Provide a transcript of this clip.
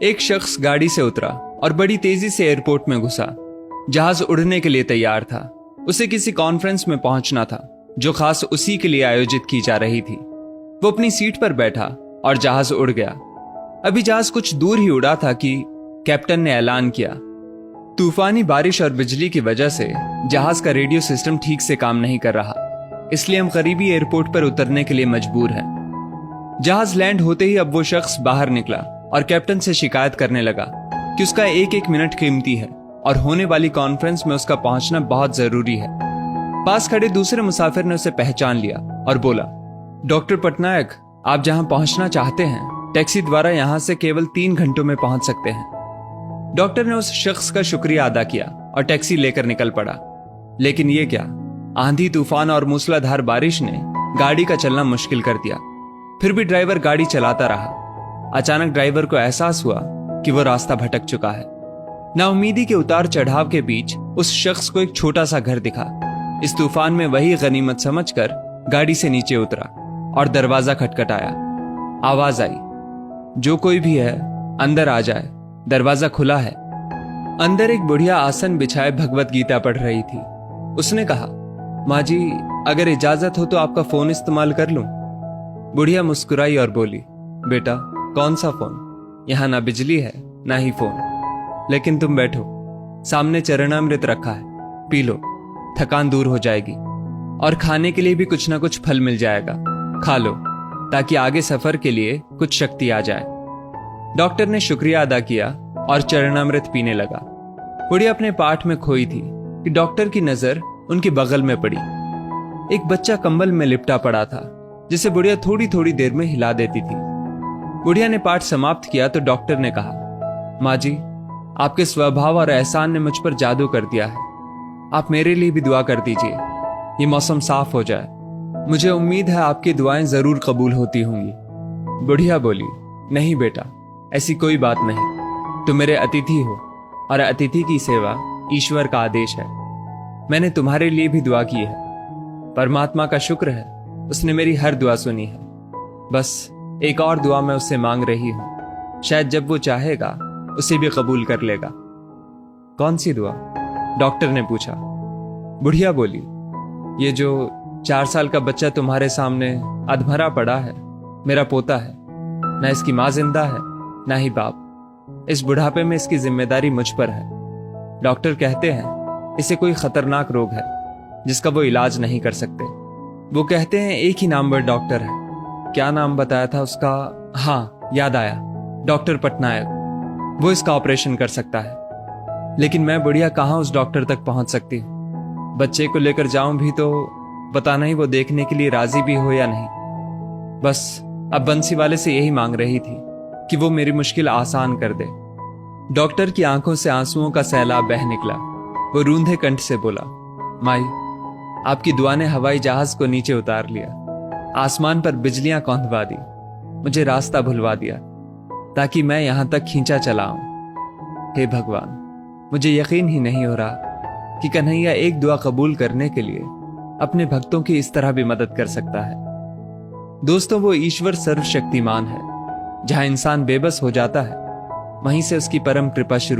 एक शख्स गाड़ी से उतरा और बड़ी तेजी से एयरपोर्ट में घुसा। जहाज उड़ने के लिए तैयार था। उसे किसी कॉन्फ्रेंस में पहुंचना था जो खास उसी के लिए आयोजित की जा रही थी। वो अपनी सीट पर बैठा और जहाज उड़ गया। अभी जहाज कुछ दूर ही उड़ा था कि कैप्टन ने ऐलान किया, तूफानी बारिश और बिजली की वजह से जहाज का रेडियो सिस्टम ठीक से काम नहीं कर रहा, इसलिए हम करीबी एयरपोर्ट पर उतरने के लिए मजबूर हैं। जहाज लैंड होते ही अब वो शख्स बाहर निकला और कैप्टन से शिकायत करने लगा कि उसका एक एक मिनट कीमती है और होने वाली कॉन्फ्रेंस में उसका पहुंचना बहुत जरूरी है। पास खड़े दूसरे मुसाफिर ने उसे पहचान लिया और बोला, डॉक्टर पटनायक, आप जहां पहुंचना चाहते हैं टैक्सी द्वारा यहां से केवल 3 घंटों में पहुंच सकते हैं। डॉक्टर ने उस शख्स का शुक्रिया अदा किया और टैक्सी लेकर निकल पड़ा। लेकिन ये क्या, आंधी तूफान और मूसलाधार बारिश ने गाड़ी का चलना मुश्किल कर दिया। फिर भी ड्राइवर गाड़ी चलाता रहा। अचानक ड्राइवर को एहसास हुआ कि वो रास्ता भटक चुका है। नाउमीदी के उतार चढ़ाव के बीच उस शख्स को एक छोटा सा घर दिखा। इस तूफान में वही गनीमत समझकर गाड़ी से नीचे उतरा और दरवाजा खटखटाया। आवाज आई, जो कोई भी है अंदर आ जाए, दरवाजा खुला है। अंदर एक बुढ़िया आसन बिछाए भगवत गीता पढ़ रही थी। उसने कहा, माँ जी, अगर इजाजत हो तो आपका फोन इस्तेमाल कर लूं। बुढ़िया मुस्कुराई और बोली, बेटा, कौन सा फोन? यहां ना बिजली है ना ही फोन। लेकिन तुम बैठो, सामने चरणामृत रखा है, पी लो, थकान दूर हो जाएगी। और खाने के लिए भी कुछ ना कुछ फल मिल जाएगा, खा लो ताकि आगे सफर के लिए कुछ शक्ति आ जाए। डॉक्टर ने शुक्रिया अदा किया और चरणामृत पीने लगा। बुढ़िया अपने पाठ में खोई थी कि डॉक्टर की नजर उनके बगल में पड़ी। एक बच्चा कंबल में लिपटा पड़ा था जिसे बुढ़िया थोड़ी थोड़ी देर में हिला देती थी। बुढ़िया ने पाठ समाप्त किया तो डॉक्टर ने कहा, माँ जी, आपके स्वभाव और एहसान ने मुझ पर जादू कर दिया है। आप मेरे लिए भी दुआ कर दीजिए, ये मौसम साफ हो जाए। मुझे उम्मीद है आपकी दुआएं जरूर कबूल होती होंगी। बुढ़िया बोली, नहीं बेटा, ऐसी कोई बात नहीं। तुम मेरे अतिथि हो और अतिथि की सेवा ईश्वर का आदेश है। मैंने तुम्हारे लिए भी दुआ की है। परमात्मा का शुक्र है, उसने मेरी हर दुआ सुनी है। बस एक और दुआ मैं उससे मांग रही हूं, शायद जब वो चाहेगा उसे भी कबूल कर लेगा। कौन सी दुआ? डॉक्टर ने पूछा। बुढ़िया बोली, ये जो 4 साल का बच्चा तुम्हारे सामने अधमरा पड़ा है, मेरा पोता है। ना इसकी माँ जिंदा है ना ही बाप। इस बुढ़ापे में इसकी जिम्मेदारी मुझ पर है। डॉक्टर कहते हैं इसे कोई खतरनाक रोग है जिसका वो इलाज नहीं कर सकते। वो कहते हैं एक ही नामवर डॉक्टर है। क्या नाम बताया था उसका? हाँ, याद आया, डॉक्टर पटनायक। वो इसका ऑपरेशन कर सकता है। लेकिन मैं बुढ़िया कहाँ उस डॉक्टर तक पहुंच सकती हूँ? बच्चे को लेकर जाऊं भी तो पता नहीं वो देखने के लिए राजी भी हो या नहीं। बस अब बंसी वाले से यही मांग रही थी कि वो मेरी मुश्किल आसान कर दे। डॉक्टर की आंखों से आंसुओं का सैलाब बह निकला। वो रूंधे कंठ से बोला, माई, आपकी दुआ ने हवाई जहाज को नीचे उतार लिया, आसमान पर बिजलियां कौंधवा दी, मुझे रास्ता भुलवा दिया ताकि मैं यहां तक खींचा चला आऊं। हे भगवान, मुझे यकीन ही नहीं हो रहा कि कन्हैया एक दुआ कबूल करने के लिए अपने भक्तों की इस तरह भी मदद कर सकता है। दोस्तों, वो ईश्वर सर्वशक्तिमान है। जहां इंसान बेबस हो जाता है, वहीं से उसकी परम कृपा शुरू